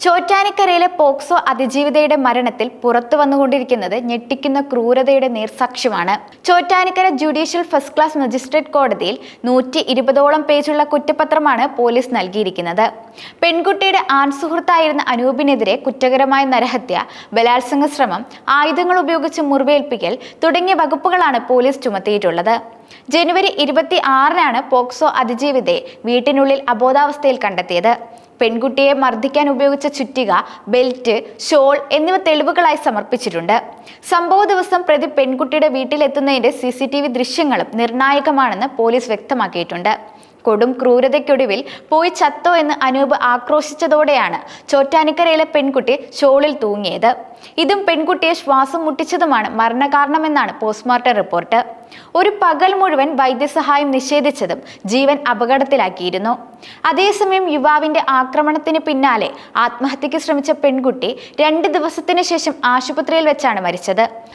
ചോറ്റാനിക്കരയിലെ POCSO അതിജീവിതയുടെ മരണത്തിൽ പുറത്തു വന്നുകൊണ്ടിരിക്കുന്നത് ഞെട്ടിക്കുന്ന ക്രൂരതയുടെ നേർസാക്ഷ്യമാണ്. Chottanikkara judicial first class magistrate കോടതിയിൽ 120ഓളം പേജുള്ള കുറ്റപത്രമാണ് പോലീസ് നൽകിയിരിക്കുന്നത്. പെൺകുട്ടിയുടെ ആൺസുഹൃത്തായിരുന്ന അനൂപിനെതിരെ കുറ്റകരമായ നരഹത്യ, ബലാത്സംഗ ശ്രമം, ആയുധങ്ങൾ ഉപയോഗിച്ച് മുറിവേൽപ്പിക്കൽ തുടങ്ങിയ വകുപ്പുകളാണ് പോലീസ് ചുമത്തിയിട്ടുള്ളത്. ജനുവരി 26-നാണ് പോക്സോ അതിജീവിതയെ വീട്ടിനുള്ളിൽ അബോധാവസ്ഥയിൽ കണ്ടെത്തിയത്. പെൺകുട്ടിയെ മർദ്ദിക്കാൻ ഉപയോഗിച്ച ചുറ്റിക, ബെൽറ്റ്, ഷോൾ എന്നിവ തെളിവുകളായി സമർപ്പിച്ചിട്ടുണ്ട്. സംഭവ ദിവസം പ്രതി പെൺകുട്ടിയുടെ വീട്ടിലെത്തുന്നതിന്റെ CCTV ദൃശ്യങ്ങളും നിർണായകമാണെന്ന് പോലീസ് വ്യക്തമാക്കിയിട്ടുണ്ട്. കൊടും ക്രൂരതയ്ക്കൊടുവിൽ പോയി ചത്തോ എന്ന് അനൂപ് ആക്രോശിച്ചതോടെയാണ് ചോറ്റാനിക്കരയിലെ പെൺകുട്ടി ഷോളിൽ തൂങ്ങിയത്. ഇതും പെൺകുട്ടിയെ ശ്വാസം മുട്ടിച്ചതുമാണ് മരണകാരണമെന്നാണ് പോസ്റ്റ്മോർട്ടം റിപ്പോർട്ട്. ഒരു പകൽ മുഴുവൻ വൈദ്യസഹായം നിഷേധിച്ചതും ജീവൻ അപകടത്തിലാക്കിയിരുന്നു. അതേസമയം യുവാവിന്റെ ആക്രമണത്തിന് പിന്നാലെ ആത്മഹത്യക്ക് ശ്രമിച്ച പെൺകുട്ടി 2 ദിവസത്തിന് ശേഷം ആശുപത്രിയിൽ വെച്ചാണ് മരിച്ചത്.